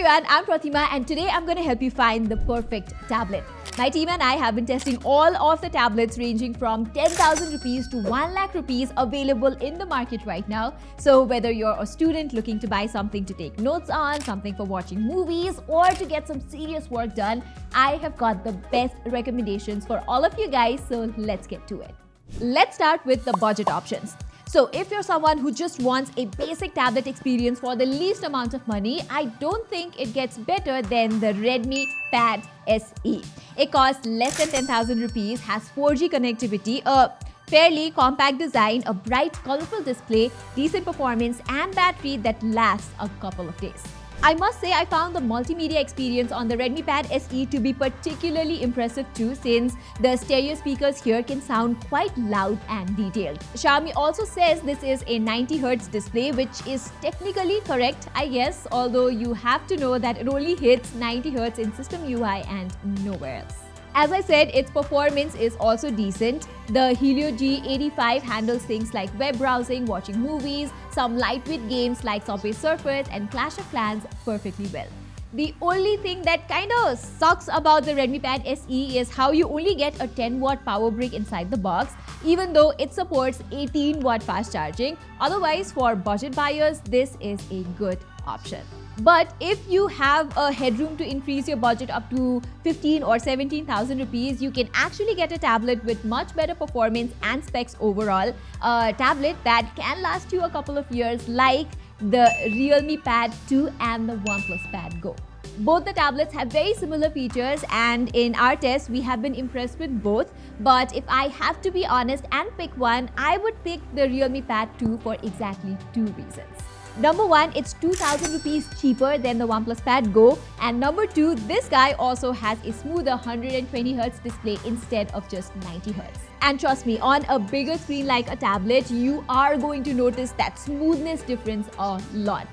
everyone, I'm Pratima and today I'm going to help you find the perfect tablet. My team and I have been testing all of the tablets ranging from 10,000 rupees to 1 lakh rupees available in the market right now. So whether you're a student looking to buy something to take notes on, something for watching movies, or to get some serious work done, I have got the best recommendations for all of you guys, so let's get to it. Let's start with the budget options. So if you're someone who just wants a basic tablet experience for the least amount of money, I don't think it gets better than the Redmi Pad SE. It costs less than 10,000 rupees, has 4G connectivity, a fairly compact design, a bright, colorful display, decent performance, and battery that lasts a couple of days. I must say I found the multimedia experience on the Redmi Pad SE to be particularly impressive too, since the stereo speakers here can sound quite loud and detailed. Xiaomi also says this is a 90Hz display, which is technically correct, I guess, although you have to know that it only hits 90Hz in system UI and nowhere else. As I said, its performance is also decent. The Helio G85 handles things like web browsing, watching movies, some lightweight games like Subway Surfers and Clash of Clans perfectly well. The only thing that kinda sucks about the Redmi Pad SE is how you only get a 10-watt power brick inside the box, even though it supports 18-watt fast charging. Otherwise, for budget buyers, this is a good option. But if you have a headroom to increase your budget up to 15 or 17,000 rupees, you can actually get a tablet with much better performance and specs overall. A tablet that can last you a couple of years, like the Realme Pad 2 and the OnePlus Pad Go. Both the tablets have very similar features, and in our test, we have been impressed with both. But if I have to be honest and pick one, I would pick the Realme Pad 2 for exactly two reasons. Number one, it's 2,000 rupees cheaper than the OnePlus Pad Go. And number two, this guy also has a smoother 120Hz display instead of just 90Hz. And trust me, on a bigger screen like a tablet, you are going to notice that smoothness difference a lot.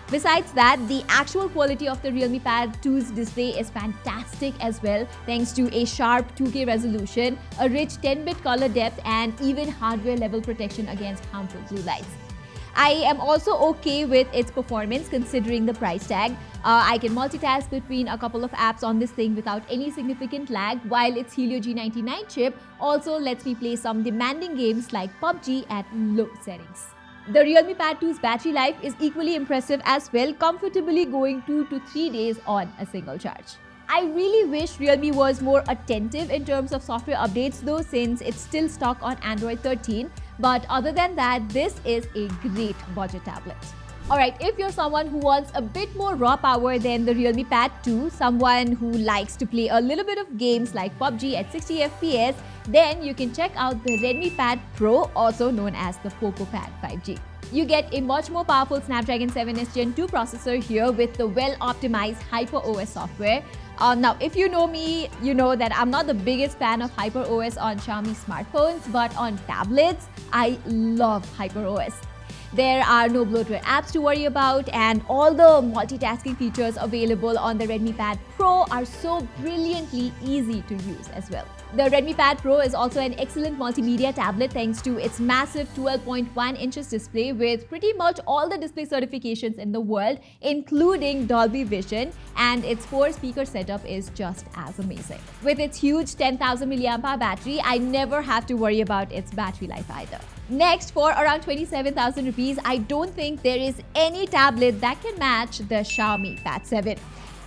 Besides that, the actual quality of the Realme Pad 2's display is fantastic as well, thanks to a sharp 2K resolution, a rich 10-bit color depth, and even hardware-level protection against harmful blue lights. I am also okay with its performance considering the price tag. I can multitask between a couple of apps on this thing without any significant lag, while its Helio G99 chip also lets me play some demanding games like PUBG at low settings. The Realme Pad 2's battery life is equally impressive as well, comfortably going 2 to 3 days on a single charge. I really wish Realme was more attentive in terms of software updates though, since it's still stuck on Android 13. But other than that, this is a great budget tablet. Alright, if you're someone who wants a bit more raw power than the Realme Pad 2, someone who likes to play a little bit of games like PUBG at 60 FPS, then you can check out the Redmi Pad Pro, also known as the Poco Pad 5G. You get a much more powerful Snapdragon 7S Gen 2 processor here with the well-optimized HyperOS software. Now, if you know me, you know that I'm not the biggest fan of HyperOS on Xiaomi smartphones, but on tablets, I love HyperOS. There are no bloatware apps to worry about, and all the multitasking features available on the Redmi Pad Pro are so brilliantly easy to use as well. The Redmi Pad Pro is also an excellent multimedia tablet thanks to its massive 12.1 inches display with pretty much all the display certifications in the world, including Dolby Vision, and its 4-speaker setup is just as amazing. With its huge 10,000 mAh battery, I never have to worry about its battery life either. Next, for around 27,000 rupees, I don't think there is any tablet that can match the Xiaomi Pad 7.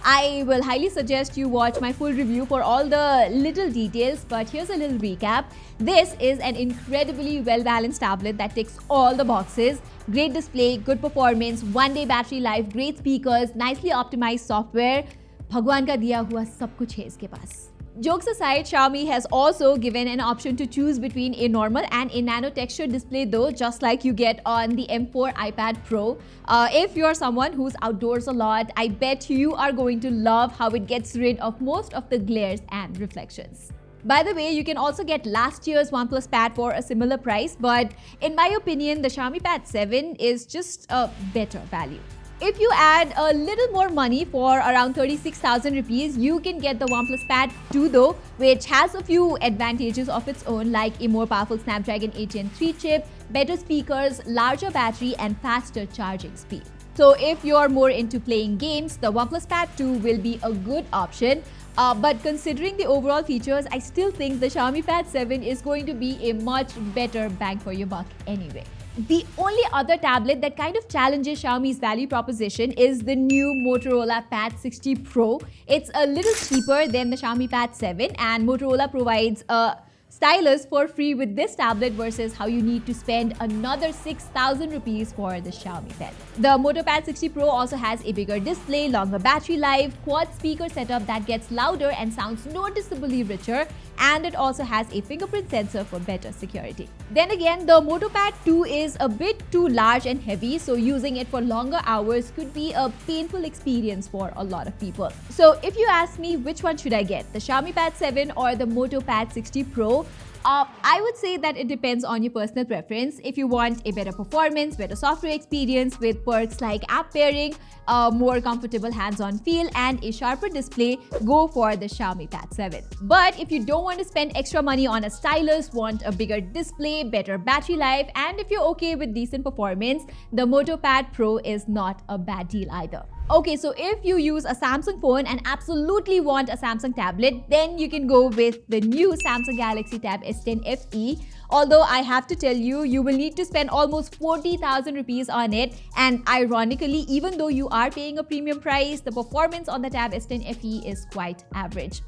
I will highly suggest you watch my full review for all the little details, but here's a little recap. This is an incredibly well-balanced tablet that ticks all the boxes. Great display, good performance, 1-day battery life, great speakers, nicely optimized software. Bhagwan ka diya hua sab kuch hai iske paas. Jokes aside, Xiaomi has also given an option to choose between a normal and a nano texture display though, just like you get on the M4 iPad Pro. If you're someone who's outdoors a lot, I bet you are going to love how it gets rid of most of the glares and reflections. By the way, you can also get last year's OnePlus Pad for a similar price, but in my opinion, the Xiaomi Pad 7 is just a better value. If you add a little more money for around 36,000 rupees, you can get the OnePlus Pad 2 though, which has a few advantages of its own, like a more powerful Snapdragon 8 Gen 3 chip, better speakers, larger battery and faster charging speed. So if you're more into playing games, the OnePlus Pad 2 will be a good option. But considering the overall features, I still think the Xiaomi Pad 7 is going to be a much better bang for your buck anyway. The only other tablet that kind of challenges Xiaomi's value proposition is the new Motorola Pad 60 Pro. It's a little cheaper than the Xiaomi Pad 7, and Motorola provides a stylus for free with this tablet versus how you need to spend another 6,000 rupees for the Xiaomi Pen. The Moto Pad 60 Pro also has a bigger display, longer battery life, quad speaker setup that gets louder and sounds noticeably richer, and it also has a fingerprint sensor for better security. Then again, the Moto Pad 2 is a bit too large and heavy, so using it for longer hours could be a painful experience for a lot of people. So if you ask me which one should I get, the Xiaomi Pad 7 or the Moto Pad 60 Pro, I would say that it depends on your personal preference. If you want a better performance, better software experience with perks like app pairing, a more comfortable hands-on feel, and a sharper display, go for the Xiaomi Pad 7. But if you don't want to spend extra money on a stylus, want a bigger display, better battery life, and if you're okay with decent performance, the Moto Pad Pro is not a bad deal either. Okay, so if you use a Samsung phone and absolutely want a Samsung tablet, then you can go with the new Samsung Galaxy Tab S10 FE. Although I have to tell you, you will need to spend almost 40,000 rupees on it. And ironically, even though you are paying a premium price, the performance on the Tab S10 FE is quite average.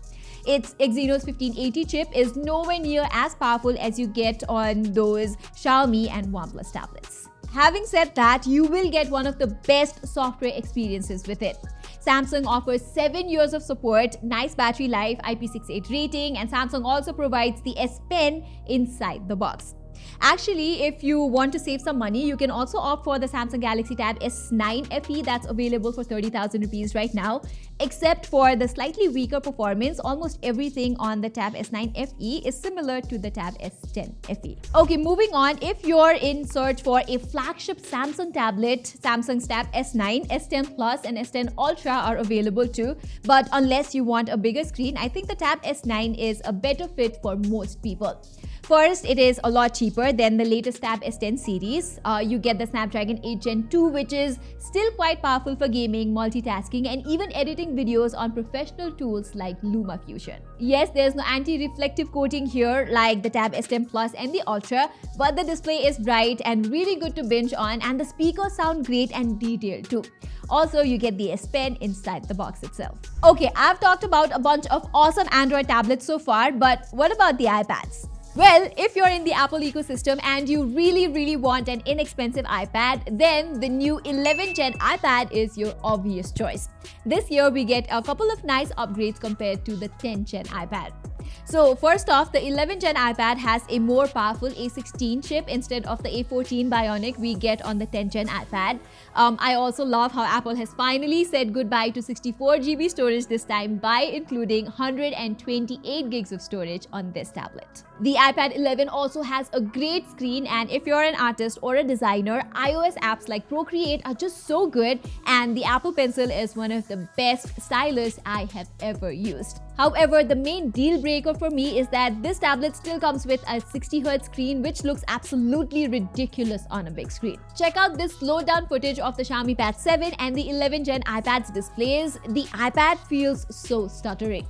Its Exynos 1580 chip is nowhere near as powerful as you get on those Xiaomi and OnePlus tablets. Having said that, you will get one of the best software experiences with it. Samsung offers 7 years of support, nice battery life, IP68 rating, and Samsung also provides the S Pen inside the box. Actually, if you want to save some money, you can also opt for the Samsung Galaxy Tab S9 FE that's available for 30,000 rupees right now. Except for the slightly weaker performance, almost everything on the Tab S9 FE is similar to the Tab S10 FE. Okay, moving on. If you're in search for a flagship Samsung tablet, Samsung's Tab S9, S10 Plus, and S10 Ultra are available too. But unless you want a bigger screen, I think the Tab S9 is a better fit for most people. First, it is a lot cheaper than the latest Tab S10 series. You get the Snapdragon 8 Gen 2, which is still quite powerful for gaming, multitasking, and even editing videos on professional tools like LumaFusion. Yes, there's no anti-reflective coating here like the Tab S10 Plus and the Ultra, but the display is bright and really good to binge on, and the speakers sound great and detailed too. Also, you get the S Pen inside the box itself. Okay, I've talked about a bunch of awesome Android tablets so far, but what about the iPads? Well, if you're in the Apple ecosystem and you really want an inexpensive iPad, then the new 11th Gen iPad is your obvious choice. This year, we get a couple of nice upgrades compared to the 10th Gen iPad. So first off, the 11th Gen iPad has a more powerful A16 chip instead of the A14 Bionic we get on the 10th Gen iPad. I also love how Apple has finally said goodbye to 64GB storage this time by including 128 gigs of storage on this tablet. The iPad 11 also has a great screen, and if you're an artist or a designer, iOS apps like Procreate are just so good, and the Apple Pencil is one of the best stylus I have ever used. However, the main deal breaker for me is that this tablet still comes with a 60Hz screen, which looks absolutely ridiculous on a big screen. Check out this slowed down footage of the Xiaomi Pad 7 and the 11th Gen iPad's displays. The iPad feels so stuttering.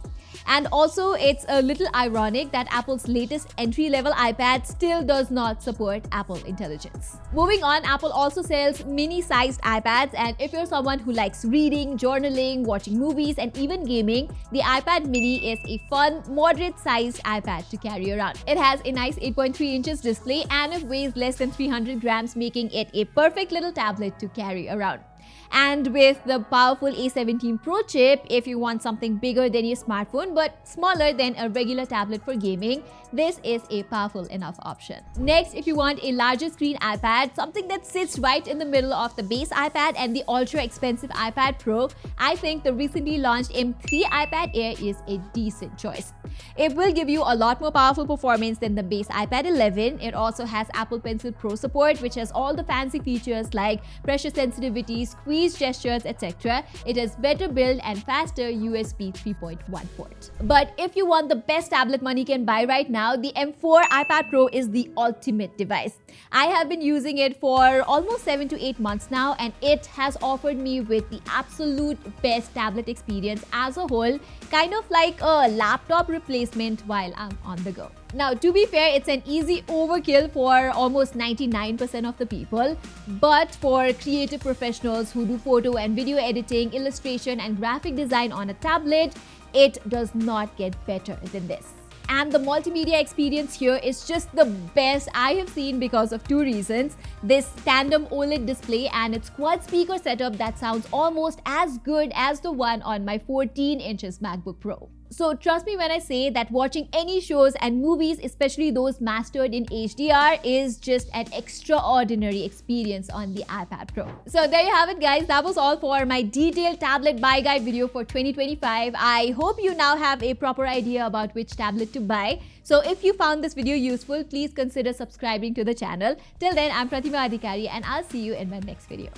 And also, it's a little ironic that Apple's latest entry-level iPad still does not support Apple Intelligence. Moving on, Apple also sells mini-sized iPads, and if you're someone who likes reading, journaling, watching movies, and even gaming, the iPad mini is a fun, moderate-sized iPad to carry around. It has a nice 8.3 inches display and it weighs less than 300 grams, making it a perfect little tablet to carry around. And with the powerful A17 Pro chip, if you want something bigger than your smartphone but smaller than a regular tablet for gaming, this is a powerful enough option. Next, if you want a larger screen iPad, something that sits right in the middle of the base iPad and the ultra expensive iPad Pro, I think the recently launched M3 iPad Air is a decent choice. It will give you a lot more powerful performance than the base iPad 11. It also has Apple Pencil Pro support, which has all the fancy features like pressure sensitivity, squeeze gestures, etc. It has better build and faster USB 3.1 port. But if you want the best tablet money can buy right now, the M4 iPad Pro is the ultimate device. I have been using it for almost 7 to 8 months now, and it has offered me with the absolute best tablet experience as a whole, kind of like a laptop replacement while I'm on the go. Now, to be fair, it's an easy overkill for almost 99% of the people, but for creative professionals who do photo and video editing, illustration and graphic design on a tablet, it does not get better than this. And the multimedia experience here is just the best I have seen because of two reasons. This tandem OLED display and its quad speaker setup that sounds almost as good as the one on my 14 inches MacBook Pro. So trust me when I say that watching any shows and movies, especially those mastered in HDR, is just an extraordinary experience on the iPad Pro. So there you have it, guys. That was all for my detailed tablet buy guide video for 2025. I hope you now have a proper idea about which tablet to buy. So if you found this video useful, please consider subscribing to the channel. Till then, I'm Pratima and I'll see you in my next video.